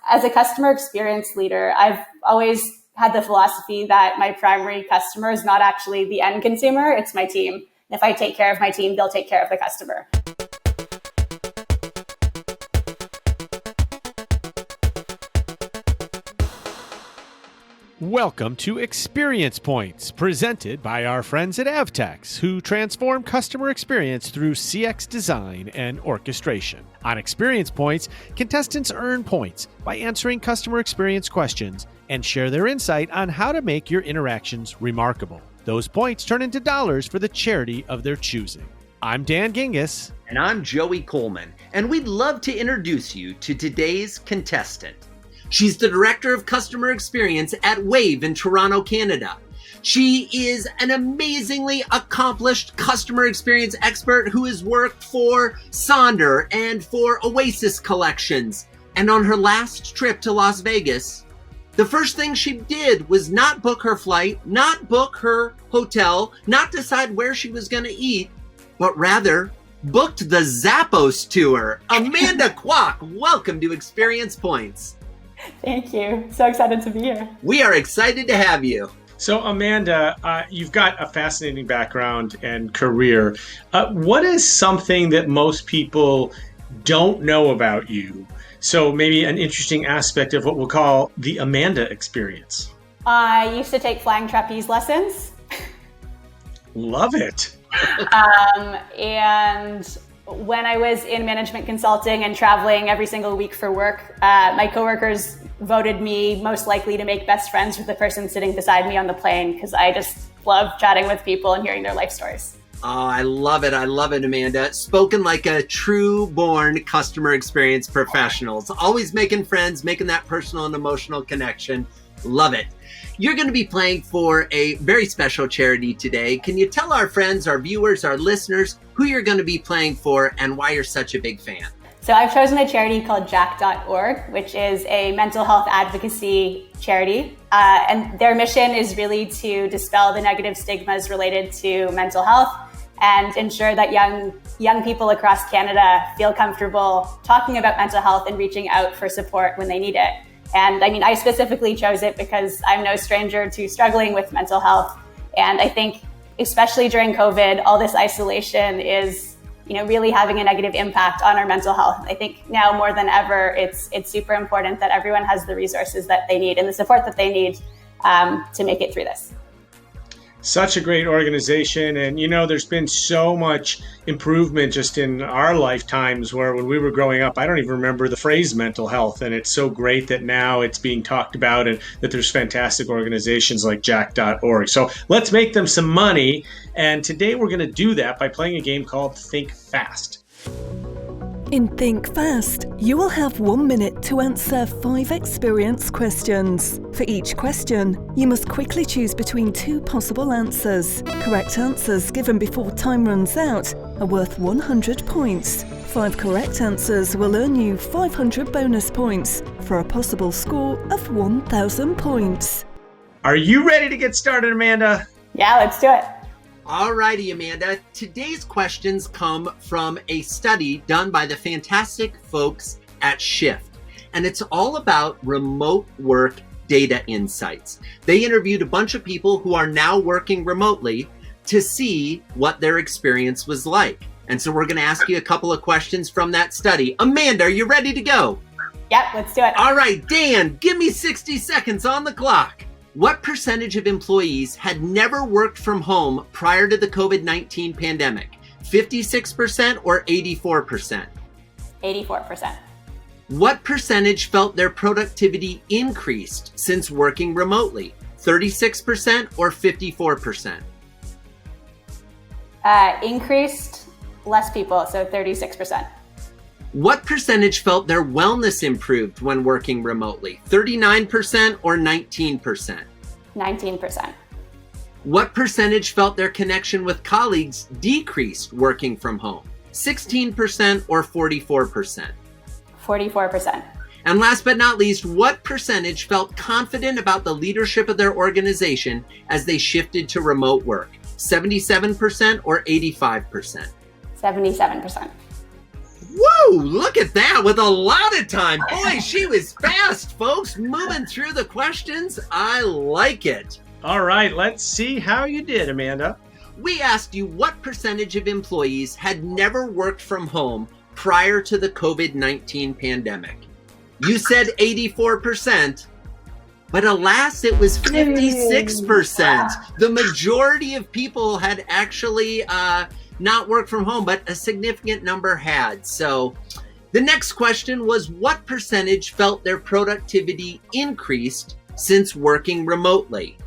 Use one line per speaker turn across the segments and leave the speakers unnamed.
As a customer experience leader, I've always had the philosophy that my primary customer is not actually the end consumer, it's my team. And if I take care of my team, they'll take care of the customer.
Welcome to Experience Points, presented by our friends at Avtex, who transform customer experience through CX design and orchestration. On Experience Points, contestants earn points by answering customer experience questions and share their insight on how to make your interactions remarkable. Those points turn into dollars for the charity of their choosing. I'm Dan Gingiss.
And I'm Joey Coleman, and we'd love to introduce you to today's contestant. She's the Director of Customer Experience at Wave in Toronto, Canada. She is an amazingly accomplished customer experience expert who has worked for Sonder and for Oasis Collections. And on her last trip to Las Vegas, the first thing she did was not book her flight, not book her hotel, not decide where she was going to eat, but rather booked the Zappos tour. Amanda Kwok, welcome to Experience Points.
Thank you. So excited to be here.
We are excited to have you.
So Amanda, you've got a fascinating background and career. What is something that most people don't know about you? So maybe an interesting aspect of what we'll call the Amanda experience.
I used to take flying trapeze lessons.
Love it.
And when I was in management consulting and traveling every single week for work, my coworkers voted me most likely to make best friends with the person sitting beside me on the plane because I just love chatting with people and hearing their life stories.
Oh, I love it. I love it, Amanda. Spoken like a true-born customer experience professional. It's always making friends, making that personal and emotional connection. Love it. You're going to be playing for a very special charity today. Can you tell our friends, our viewers, our listeners who you're going to be playing for and why you're such a big fan?
So I've chosen a charity called Jack.org, which is a mental health advocacy charity. And their mission is really to dispel the negative stigmas related to mental health and ensure that young people across Canada feel comfortable talking about mental health and reaching out for support when they need it. And I mean, I specifically chose it because I'm no stranger to struggling with mental health. And I think, especially during COVID, all this isolation is, really having a negative impact on our mental health. I think now more than ever, it's super important that everyone has the resources that they need and the support that they need to make it through this.
Such a great organization. And, there's been so much improvement just in our lifetimes where when we were growing up, I don't even remember the phrase mental health. And it's so great that now it's being talked about and that there's fantastic organizations like Jack.org. So let's make them some money. And today we're going to do that by playing a game called Think Fast.
In Think Fast, you will have 1 minute to answer 5 experience questions. For each question, you must quickly choose between 2 possible answers. Correct answers given before time runs out are worth 100 points. 5 correct answers will earn you 500 bonus points for a possible score of 1,000 points.
Are you ready to get started, Amanda?
Yeah, let's do it.
Alrighty, Amanda. Today's questions come from a study done by the fantastic folks at Shift, and it's all about remote work data insights. They interviewed a bunch of people who are now working remotely to see what their experience was like. And so we're going to ask you a couple of questions from that study. Amanda, are you ready to go?
Yep, let's do it.
All right, Dan, give me 60 seconds on the clock. What percentage of employees had never worked from home prior to the COVID-19 pandemic? 56% or 84%?
84%.
What percentage felt their productivity increased since working remotely? 36% or 54%?
Increased, less people, so 36%.
What percentage felt their wellness improved when working remotely? 39% or 19%?
19%.
What percentage felt their connection with colleagues decreased working from home? 16% or 44%?
44%.
And last but not least, what percentage felt confident about the leadership of their organization as they shifted to remote work? 77% or 85%?
77%.
Whoa, look at that with a lot of time. Boy, she was fast, folks. Moving through the questions. I like it.
All right, let's see how you did, Amanda.
We asked you what percentage of employees had never worked from home prior to the COVID-19 pandemic. You said 84%, but alas, it was 56%. The majority of people had actually not worked from home, but a significant number had. So the next question was, what percentage felt their productivity increased since working remotely?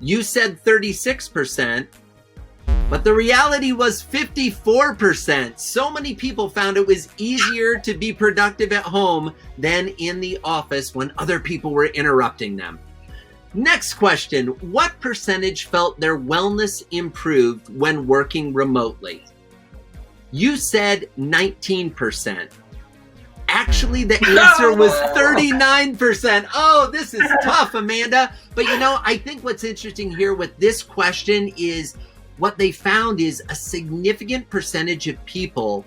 You said 36%, but the reality was 54%. So many people found it was easier to be productive at home than in the office when other people were interrupting them. Next question, what percentage felt their wellness improved when working remotely? You said 19%. Actually, the answer was 39%. Oh, this is tough, Amanda. But I think what's interesting here with this question is what they found is a significant percentage of people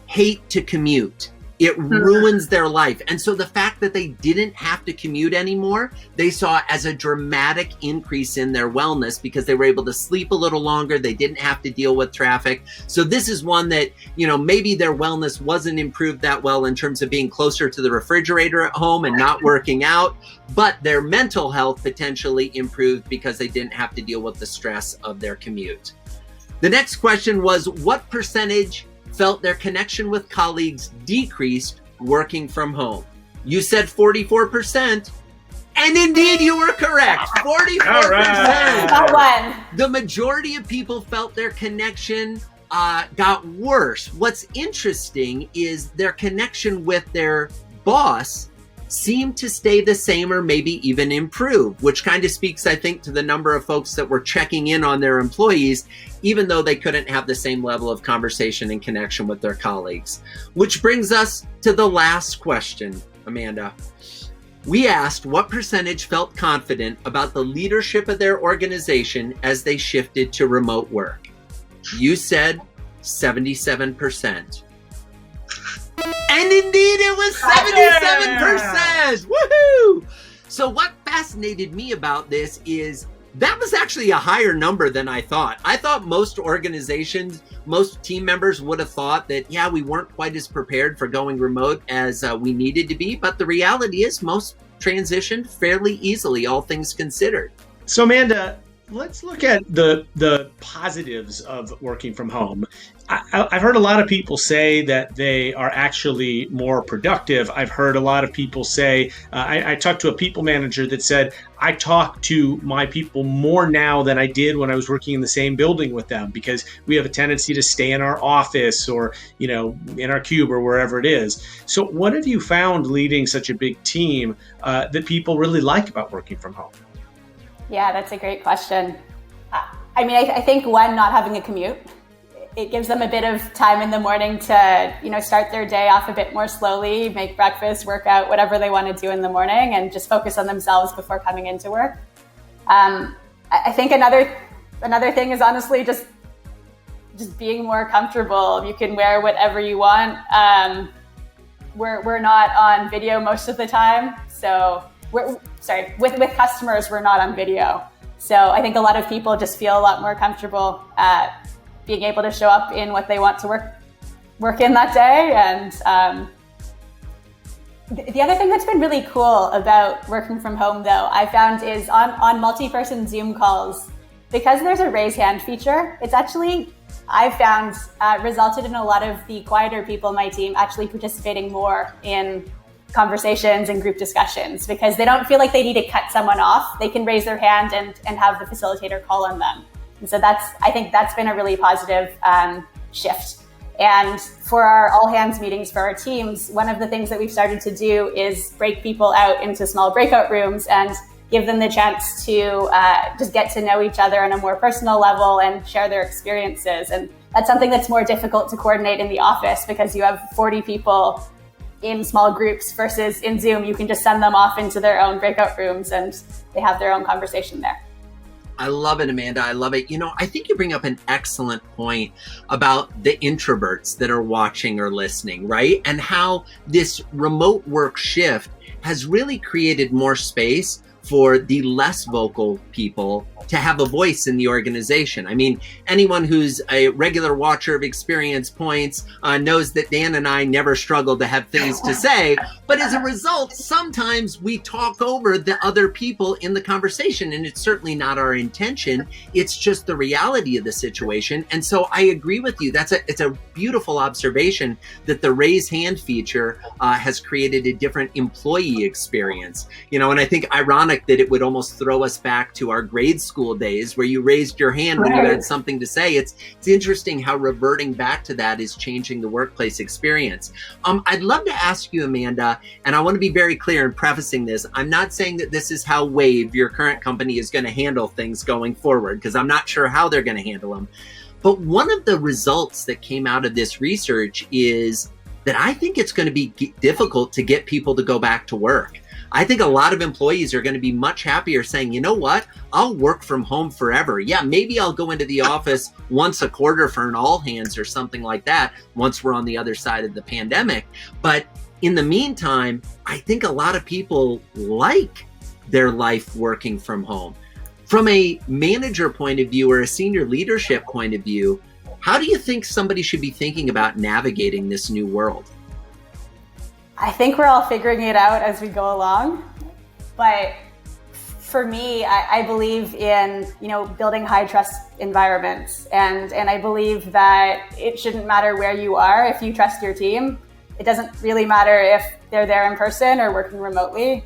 hate to commute. It ruins their life. And so the fact that they didn't have to commute anymore, they saw as a dramatic increase in their wellness because they were able to sleep a little longer. They didn't have to deal with traffic. So this is one that, maybe their wellness wasn't improved that well in terms of being closer to the refrigerator at home and not working out, but their mental health potentially improved because they didn't have to deal with the stress of their commute. The next question was, what percentage felt their connection with colleagues decreased working from home? You said 44%, and indeed you were correct. 44%.
Got one.
The majority of people felt their connection got worse. What's interesting is their connection with their boss seemed to stay the same or maybe even improve, which kind of speaks, I think, to the number of folks that were checking in on their employees, even though they couldn't have the same level of conversation and connection with their colleagues. Which brings us to the last question, Amanda. We asked what percentage felt confident about the leadership of their organization as they shifted to remote work. You said 77%. And indeed, it was 77%. Woohoo! So what fascinated me about this is that was actually a higher number than I thought. I thought most organizations, most team members would have thought that, we weren't quite as prepared for going remote as we needed to be. But the reality is most transitioned fairly easily, all things considered.
So, Amanda, let's look at the positives of working from home. I've heard a lot of people say that they are actually more productive. I've heard a lot of people say, I talked to a people manager that said, I talk to my people more now than I did when I was working in the same building with them because we have a tendency to stay in our office or, in our cube or wherever it is. So what have you found leading such a big team that people really like about working from home?
Yeah, that's a great question. I think not having a commute. It gives them a bit of time in the morning to, start their day off a bit more slowly, make breakfast, work out, whatever they want to do in the morning, and just focus on themselves before coming into work. I think another thing is honestly just being more comfortable. You can wear whatever you want. We're not on video most of the time, so with customers we're not on video. So I think a lot of people just feel a lot more comfortable being able to show up in what they want to work in that day. And the other thing that's been really cool about working from home, though, I found is on multi-person Zoom calls, because there's a raise hand feature, it's actually, I've found, resulted in a lot of the quieter people in my team actually participating more in conversations and group discussions because they don't feel like they need to cut someone off. They can raise their hand and have the facilitator call on them. And so I think that's been a really positive shift. And for our all hands meetings for our teams, one of the things that we've started to do is break people out into small breakout rooms and give them the chance to just get to know each other on a more personal level and share their experiences. And that's something that's more difficult to coordinate in the office because you have 40 people in small groups versus in Zoom, you can just send them off into their own breakout rooms and they have their own conversation there.
I love it, Amanda. I love it. I think you bring up an excellent point about the introverts that are watching or listening, right? And how this remote work shift has really created more space for the less vocal people to have a voice in the organization. I mean, anyone who's a regular watcher of Experience Points knows that Dan and I never struggle to have things to say, but as a result, sometimes we talk over the other people in the conversation, and it's certainly not our intention. It's just the reality of the situation. And so I agree with you. It's a beautiful observation that the raise hand feature has created a different employee experience. And I think ironic that it would almost throw us back to our grade school days where you raised your hand when you had something to say. It's interesting how reverting back to that is changing the workplace experience. I'd love to ask you, Amanda, and I want to be very clear in prefacing this. I'm not saying that this is how Wave, your current company, is going to handle things going forward, because I'm not sure how they're going to handle them. But one of the results that came out of this research is that I think it's going to be difficult to get people to go back to work. I think a lot of employees are going to be much happier saying, you know what, I'll work from home forever. Yeah, maybe I'll go into the office once a quarter for an all hands or something like that once we're on the other side of the pandemic. But in the meantime, I think a lot of people like their life working from home. From a manager point of view or a senior leadership point of view, how do you think somebody should be thinking about navigating this new world?
I think we're all figuring it out as we go along. But for me, I believe in, building high trust environments. And I believe that it shouldn't matter where you are if you trust your team. It doesn't really matter if they're there in person or working remotely.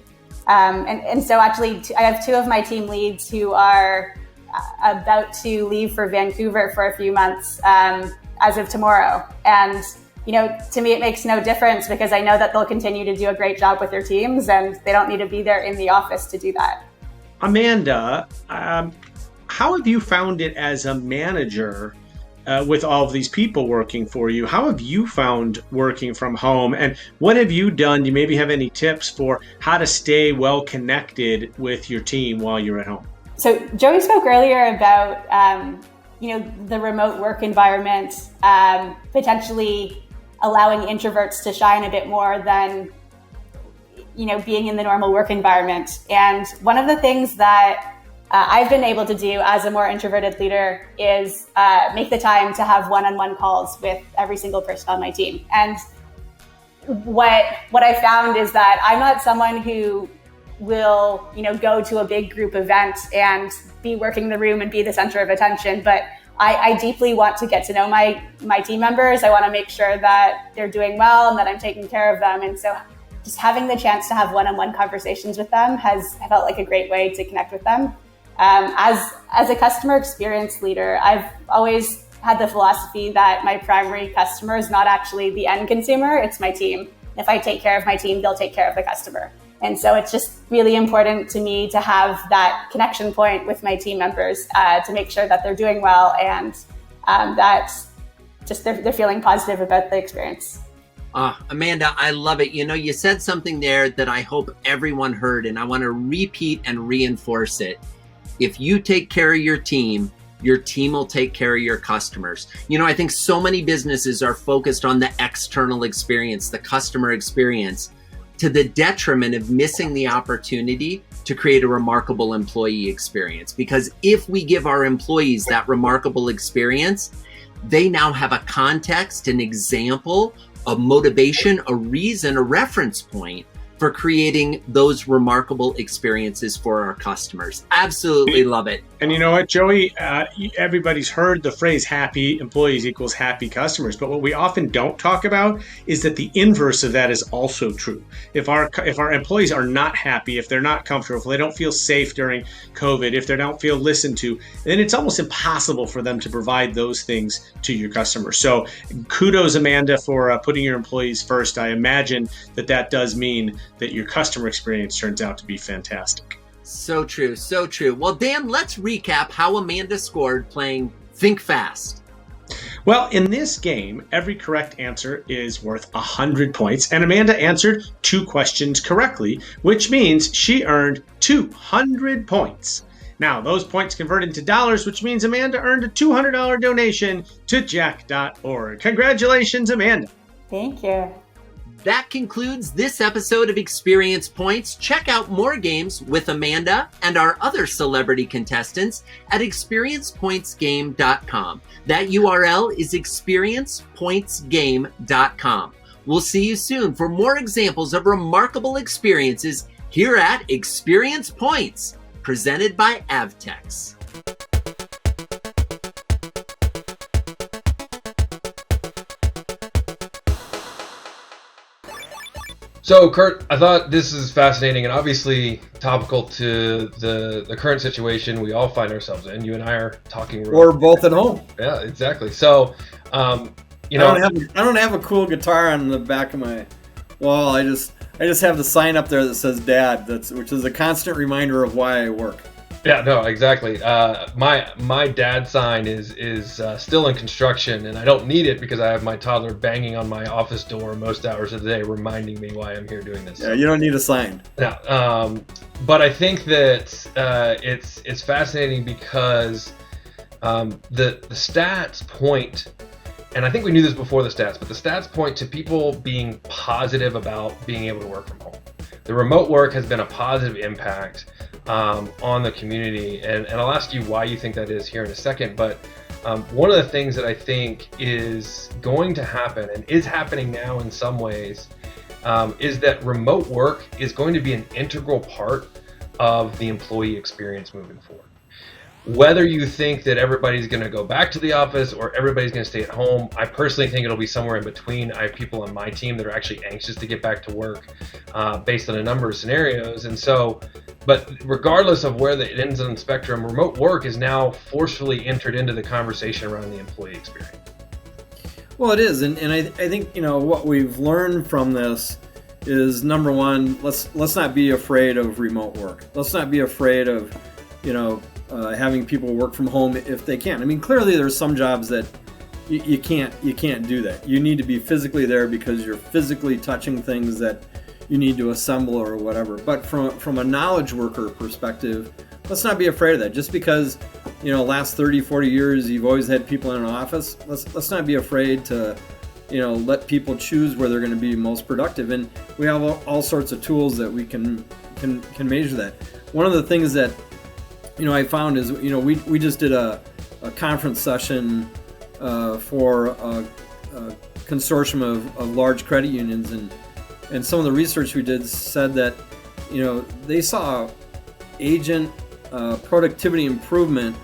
And so actually, I have two of my team leads who are about to leave for Vancouver for a few months as of tomorrow. And to me, it makes no difference because I know that they'll continue to do a great job with their teams and they don't need to be there in the office to do that.
Amanda, how have you found it as a manager with all of these people working for you? How have you found working from home? And what have you done? Do you maybe have any tips for how to stay well connected with your team while you're at home?
So Joey spoke earlier about, the remote work environment potentially allowing introverts to shine a bit more than, being in the normal work environment. And one of the things that I've been able to do as a more introverted leader is make the time to have one-on-one calls with every single person on my team. And what I found is that I'm not someone who will, go to a big group event and be working the room and be the center of attention, but I deeply want to get to know my team members. I want to make sure that they're doing well and that I'm taking care of them. And so just having the chance to have one-on-one conversations with them has felt like a great way to connect with them. As a customer experience leader, I've always had the philosophy that my primary customer is not actually the end consumer, it's my team. If I take care of my team, they'll take care of the customer. And so it's just really important to me to have that connection point with my team members to make sure that they're doing well and that just they're feeling positive about the experience.
Amanda, I love it. You said something there that I hope everyone heard, and I want to repeat and reinforce it. If you take care of your team will take care of your customers. I think so many businesses are focused on the external experience, the customer experience, to the detriment of missing the opportunity to create a remarkable employee experience. Because if we give our employees that remarkable experience, they now have a context, an example, a motivation, a reason, a reference point for creating those remarkable experiences for our customers. Absolutely love it.
And you know what, Joey? Everybody's heard the phrase happy employees equals happy customers. But what we often don't talk about is that the inverse of that is also true. If our employees are not happy, if they're not comfortable, if they don't feel safe during COVID, if they don't feel listened to, then it's almost impossible for them to provide those things to your customers. So kudos, Amanda, for putting your employees first. I imagine that does mean that your customer experience turns out to be fantastic.
So true, so true. Well, Dan, let's recap how Amanda scored playing Think Fast.
Well, in this game, every correct answer is worth 100 points, and Amanda answered 2 questions correctly, which means she earned 200 points. Now, those points convert into dollars, which means Amanda earned a $200 donation to Jack.org. Congratulations, Amanda.
Thank you.
That concludes this episode of Experience Points. Check out more games with Amanda and our other celebrity contestants at experiencepointsgame.com. That URL is experiencepointsgame.com. We'll see you soon for more examples of remarkable experiences here at Experience Points, presented by Avtex.
So, Kurt, I thought this is fascinating and obviously topical to the current situation we all find ourselves in. You and I are talking.
We're both at home.
Yeah, exactly. So,
I don't have a cool guitar on the back of my wall. I just have the sign up there that says Dad. Which is a constant reminder of why I work.
Yeah, no, exactly. My dad sign is still in construction, and I don't need it because I have my toddler banging on my office door most hours of the day, reminding me why I'm here doing this.
Yeah, you don't need a sign.
Yeah, but I think that it's fascinating because the stats point, and I think we knew this before the stats, but the stats point to people being positive about being able to work from home. The remote work has been a positive impact on the community, and I'll ask you why you think that is here in a second. But one of the things that I think is going to happen, and is happening now in some ways, is that remote work is going to be an integral part of the employee experience moving forward. Whether you think that everybody's going to go back to the office or everybody's going to stay at home, I personally think it'll be somewhere in between. I have people on my team that are actually anxious to get back to work based on a number of scenarios. And so, but regardless of where it ends on the spectrum, remote work is now forcefully entered into the conversation around the employee experience.
Well, it is. And I think, what we've learned from this is, number one, let's not be afraid of remote work. Let's not be afraid of, having people work from home if they can. I mean, clearly there's some jobs that you can't do that. You need to be physically there because you're physically touching things that you need to assemble or whatever. But from a knowledge worker perspective, let's not be afraid of that. Just because, last 30, 40 years you've always had people in an office, let's not be afraid to, let people choose where they're going to be most productive. And we have all sorts of tools that we can measure that. One of the things that I found is, we just did a conference session for a consortium of large credit unions, and some of the research we did said that, they saw agent productivity improvement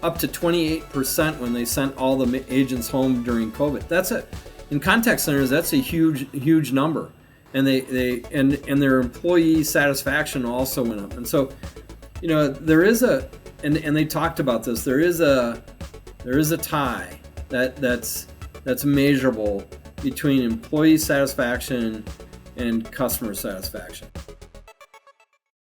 up to 28% when they sent all the agents home during COVID. That's it. In contact centers, that's a huge number, and and their employee satisfaction also went up. And so, there is and they talked about this. There is a tie that's measurable between employee satisfaction and customer satisfaction.